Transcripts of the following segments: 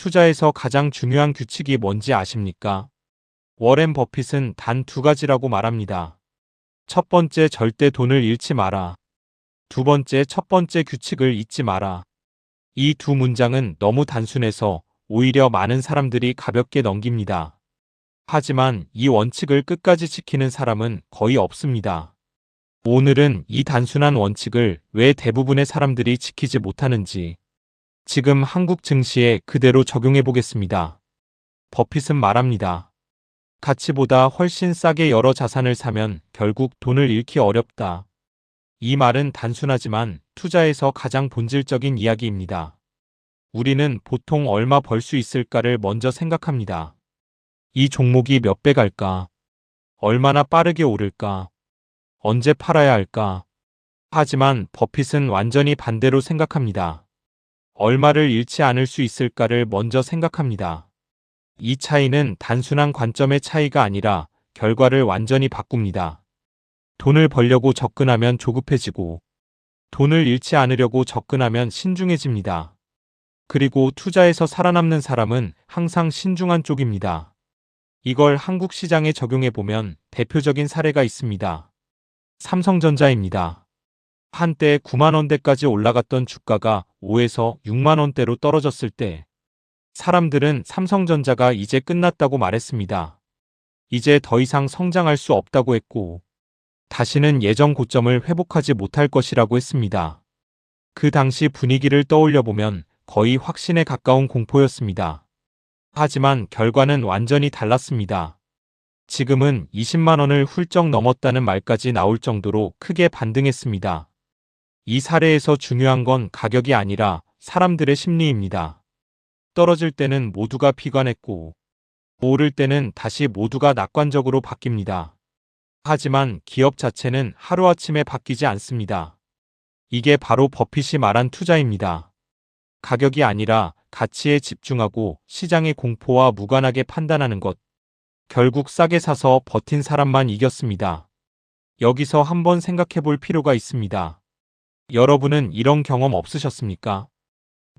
투자에서 가장 중요한 규칙이 뭔지 아십니까? 워렌 버핏은 단 두 가지라고 말합니다. 첫 번째, 절대 돈을 잃지 마라. 두 번째, 첫 번째 규칙을 잊지 마라. 이 두 문장은 너무 단순해서 오히려 많은 사람들이 가볍게 넘깁니다. 하지만 이 원칙을 끝까지 지키는 사람은 거의 없습니다. 오늘은 이 단순한 원칙을 왜 대부분의 사람들이 지키지 못하는지 지금 한국 증시에 그대로 적용해 보겠습니다. 버핏은 말합니다. 가치보다 훨씬 싸게 여러 자산을 사면 결국 돈을 잃기 어렵다. 이 말은 단순하지만 투자에서 가장 본질적인 이야기입니다. 우리는 보통 얼마 벌 수 있을까를 먼저 생각합니다. 이 종목이 몇 배 갈까? 얼마나 빠르게 오를까? 언제 팔아야 할까? 하지만 버핏은 완전히 반대로 생각합니다. 얼마를 잃지 않을 수 있을까를 먼저 생각합니다. 이 차이는 단순한 관점의 차이가 아니라 결과를 완전히 바꿉니다. 돈을 벌려고 접근하면 조급해지고 돈을 잃지 않으려고 접근하면 신중해집니다. 그리고 투자에서 살아남는 사람은 항상 신중한 쪽입니다. 이걸 한국 시장에 적용해 보면 대표적인 사례가 있습니다. 삼성전자입니다. 한때 9만 원대까지 올라갔던 주가가 5에서 6만 원대로 떨어졌을 때 사람들은 삼성전자가 이제 끝났다고 말했습니다. 이제 더 이상 성장할 수 없다고 했고 다시는 예전 고점을 회복하지 못할 것이라고 했습니다. 그 당시 분위기를 떠올려 보면 거의 확신에 가까운 공포였습니다. 하지만 결과는 완전히 달랐습니다. 지금은 20만 원을 훌쩍 넘었다는 말까지 나올 정도로 크게 반등했습니다. 이 사례에서 중요한 건 가격이 아니라 사람들의 심리입니다. 떨어질 때는 모두가 비관했고 오를 때는 다시 모두가 낙관적으로 바뀝니다. 하지만 기업 자체는 하루아침에 바뀌지 않습니다. 이게 바로 버핏이 말한 투자입니다. 가격이 아니라 가치에 집중하고 시장의 공포와 무관하게 판단하는 것. 결국 싸게 사서 버틴 사람만 이겼습니다. 여기서 한번 생각해 볼 필요가 있습니다. 여러분은 이런 경험 없으셨습니까?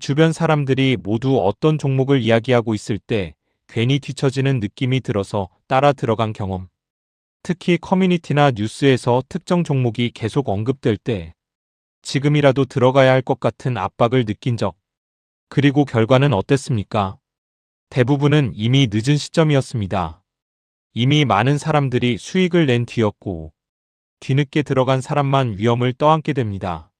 주변 사람들이 모두 어떤 종목을 이야기하고 있을 때 괜히 뒤처지는 느낌이 들어서 따라 들어간 경험. 특히 커뮤니티나 뉴스에서 특정 종목이 계속 언급될 때 지금이라도 들어가야 할 것 같은 압박을 느낀 적. 그리고 결과는 어땠습니까? 대부분은 이미 늦은 시점이었습니다. 이미 많은 사람들이 수익을 낸 뒤였고 뒤늦게 들어간 사람만 위험을 떠안게 됩니다.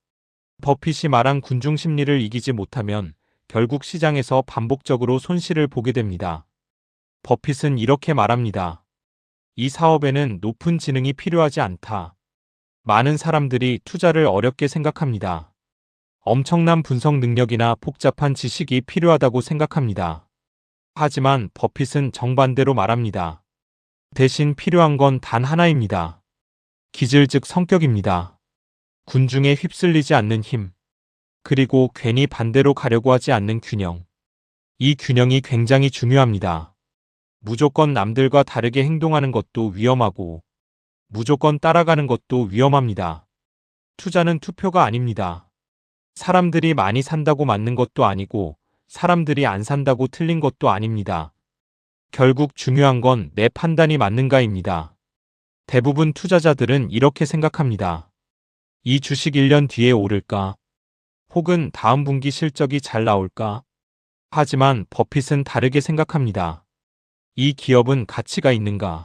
버핏이 말한 군중 심리를 이기지 못하면 결국 시장에서 반복적으로 손실을 보게 됩니다. 버핏은 이렇게 말합니다. 이 사업에는 높은 지능이 필요하지 않다. 많은 사람들이 투자를 어렵게 생각합니다. 엄청난 분석 능력이나 복잡한 지식이 필요하다고 생각합니다. 하지만 버핏은 정반대로 말합니다. 대신 필요한 건 단 하나입니다. 기질 즉 성격입니다. 군중에 휩쓸리지 않는 힘. 그리고 괜히 반대로 가려고 하지 않는 균형. 이 균형이 굉장히 중요합니다. 무조건 남들과 다르게 행동하는 것도 위험하고 무조건 따라가는 것도 위험합니다. 투자는 투표가 아닙니다. 사람들이 많이 산다고 맞는 것도 아니고 사람들이 안 산다고 틀린 것도 아닙니다. 결국 중요한 건 내 판단이 맞는가입니다. 대부분 투자자들은 이렇게 생각합니다. 이 주식 1년 뒤에 오를까? 혹은 다음 분기 실적이 잘 나올까? 하지만 버핏은 다르게 생각합니다. 이 기업은 가치가 있는가?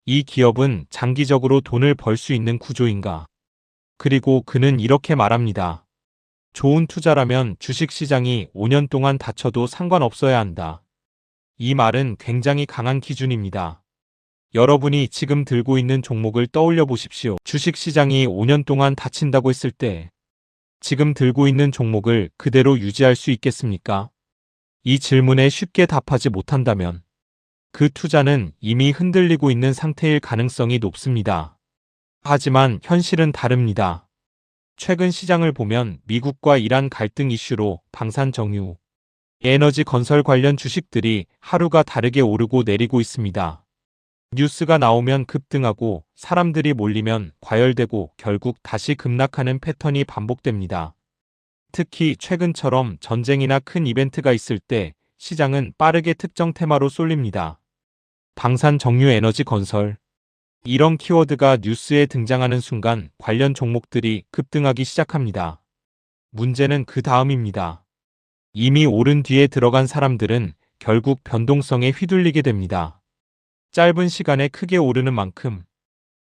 이 기업은 장기적으로 돈을 벌 수 있는 구조인가? 그리고 그는 이렇게 말합니다. 좋은 투자라면 주식시장이 5년 동안 닫혀도 상관없어야 한다. 이 말은 굉장히 강한 기준입니다. 여러분이 지금 들고 있는 종목을 떠올려 보십시오. 주식시장이 5년 동안 닫힌다고 했을 때 지금 들고 있는 종목을 그대로 유지할 수 있겠습니까? 이 질문에 쉽게 답하지 못한다면 그 투자는 이미 흔들리고 있는 상태일 가능성이 높습니다. 하지만 현실은 다릅니다. 최근 시장을 보면 미국과 이란 갈등 이슈로 방산 정유, 에너지 건설 관련 주식들이 하루가 다르게 오르고 내리고 있습니다. 뉴스가 나오면 급등하고 사람들이 몰리면 과열되고 결국 다시 급락하는 패턴이 반복됩니다. 특히 최근처럼 전쟁이나 큰 이벤트가 있을 때 시장은 빠르게 특정 테마로 쏠립니다. 방산 정유 에너지 건설. 이런 키워드가 뉴스에 등장하는 순간 관련 종목들이 급등하기 시작합니다. 문제는 그 다음입니다. 이미 오른 뒤에 들어간 사람들은 결국 변동성에 휘둘리게 됩니다. 짧은 시간에 크게 오르는 만큼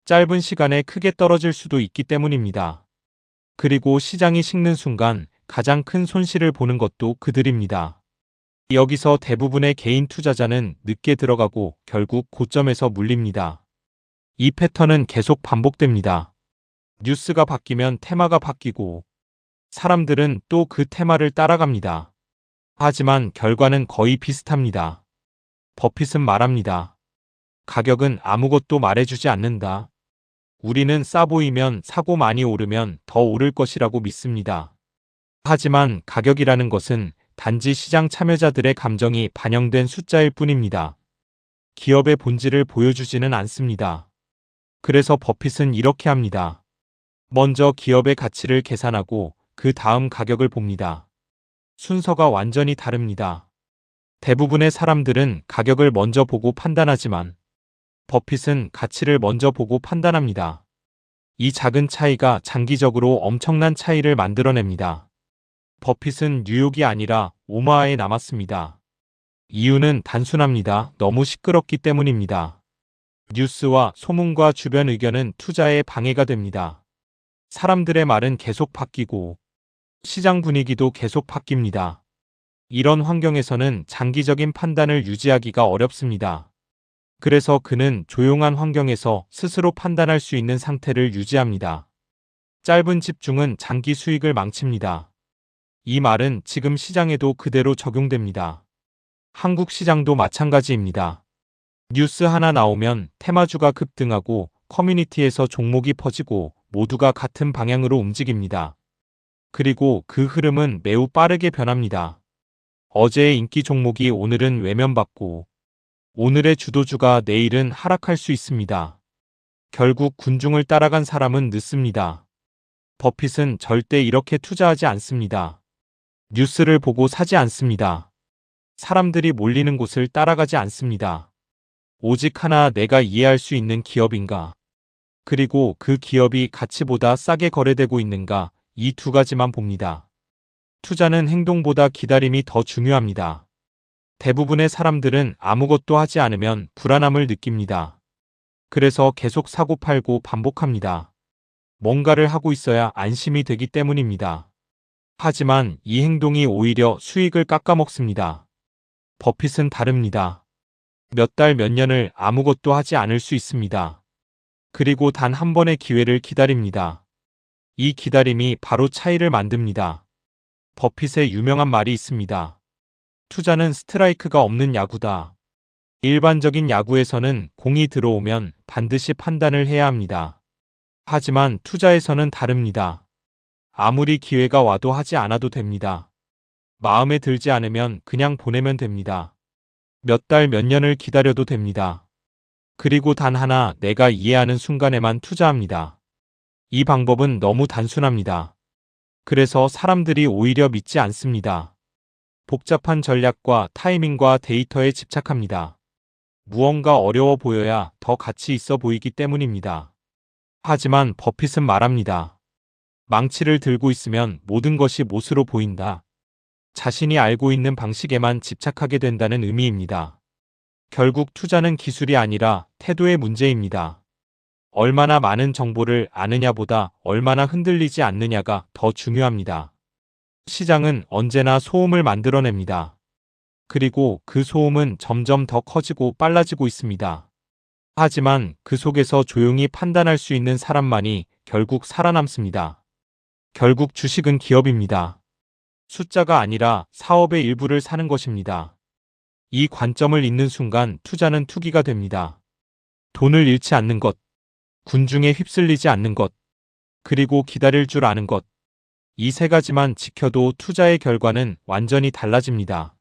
짧은 시간에 크게 떨어질 수도 있기 때문입니다. 그리고 시장이 식는 순간 가장 큰 손실을 보는 것도 그들입니다. 여기서 대부분의 개인 투자자는 늦게 들어가고 결국 고점에서 물립니다. 이 패턴은 계속 반복됩니다. 뉴스가 바뀌면 테마가 바뀌고 사람들은 또 그 테마를 따라갑니다. 하지만 결과는 거의 비슷합니다. 버핏은 말합니다. 가격은 아무것도 말해주지 않는다. 우리는 싸 보이면 사고 많이 오르면 더 오를 것이라고 믿습니다. 하지만 가격이라는 것은 단지 시장 참여자들의 감정이 반영된 숫자일 뿐입니다. 기업의 본질을 보여주지는 않습니다. 그래서 버핏은 이렇게 합니다. 먼저 기업의 가치를 계산하고 그 다음 가격을 봅니다. 순서가 완전히 다릅니다. 대부분의 사람들은 가격을 먼저 보고 판단하지만 버핏은 가치를 먼저 보고 판단합니다. 이 작은 차이가 장기적으로 엄청난 차이를 만들어냅니다. 버핏은 뉴욕이 아니라 오마하에 남았습니다. 이유는 단순합니다. 너무 시끄럽기 때문입니다. 뉴스와 소문과 주변 의견은 투자에 방해가 됩니다. 사람들의 말은 계속 바뀌고 시장 분위기도 계속 바뀝니다. 이런 환경에서는 장기적인 판단을 유지하기가 어렵습니다. 그래서 그는 조용한 환경에서 스스로 판단할 수 있는 상태를 유지합니다. 짧은 집중은 장기 수익을 망칩니다. 이 말은 지금 시장에도 그대로 적용됩니다. 한국 시장도 마찬가지입니다. 뉴스 하나 나오면 테마주가 급등하고 커뮤니티에서 종목이 퍼지고 모두가 같은 방향으로 움직입니다. 그리고 그 흐름은 매우 빠르게 변합니다. 어제의 인기 종목이 오늘은 외면받고 오늘의 주도주가 내일은 하락할 수 있습니다. 결국 군중을 따라간 사람은 늦습니다. 버핏은 절대 이렇게 투자하지 않습니다. 뉴스를 보고 사지 않습니다. 사람들이 몰리는 곳을 따라가지 않습니다. 오직 하나 내가 이해할 수 있는 기업인가? 그리고 그 기업이 가치보다 싸게 거래되고 있는가? 이 두 가지만 봅니다. 투자는 행동보다 기다림이 더 중요합니다. 대부분의 사람들은 아무것도 하지 않으면 불안함을 느낍니다. 그래서 계속 사고 팔고 반복합니다. 뭔가를 하고 있어야 안심이 되기 때문입니다. 하지만 이 행동이 오히려 수익을 깎아먹습니다. 버핏은 다릅니다. 몇 달, 몇 년을 아무것도 하지 않을 수 있습니다. 그리고 단 한 번의 기회를 기다립니다. 이 기다림이 바로 차이를 만듭니다. 버핏의 유명한 말이 있습니다. 투자는 스트라이크가 없는 야구다. 일반적인 야구에서는 공이 들어오면 반드시 판단을 해야 합니다. 하지만 투자에서는 다릅니다. 아무리 기회가 와도 하지 않아도 됩니다. 마음에 들지 않으면 그냥 보내면 됩니다. 몇 달, 몇 년을 기다려도 됩니다. 그리고 단 하나 내가 이해하는 순간에만 투자합니다. 이 방법은 너무 단순합니다. 그래서 사람들이 오히려 믿지 않습니다. 복잡한 전략과 타이밍과 데이터에 집착합니다. 무언가 어려워 보여야 더 가치 있어 보이기 때문입니다. 하지만 버핏은 말합니다. 망치를 들고 있으면 모든 것이 못으로 보인다. 자신이 알고 있는 방식에만 집착하게 된다는 의미입니다. 결국 투자는 기술이 아니라 태도의 문제입니다. 얼마나 많은 정보를 아느냐보다 얼마나 흔들리지 않느냐가 더 중요합니다. 시장은 언제나 소음을 만들어냅니다. 그리고 그 소음은 점점 더 커지고 빨라지고 있습니다. 하지만 그 속에서 조용히 판단할 수 있는 사람만이 결국 살아남습니다. 결국 주식은 기업입니다. 숫자가 아니라 사업의 일부를 사는 것입니다. 이 관점을 잊는 순간 투자는 투기가 됩니다. 돈을 잃지 않는 것, 군중에 휩쓸리지 않는 것, 그리고 기다릴 줄 아는 것. 이 세 가지만 지켜도 투자의 결과는 완전히 달라집니다.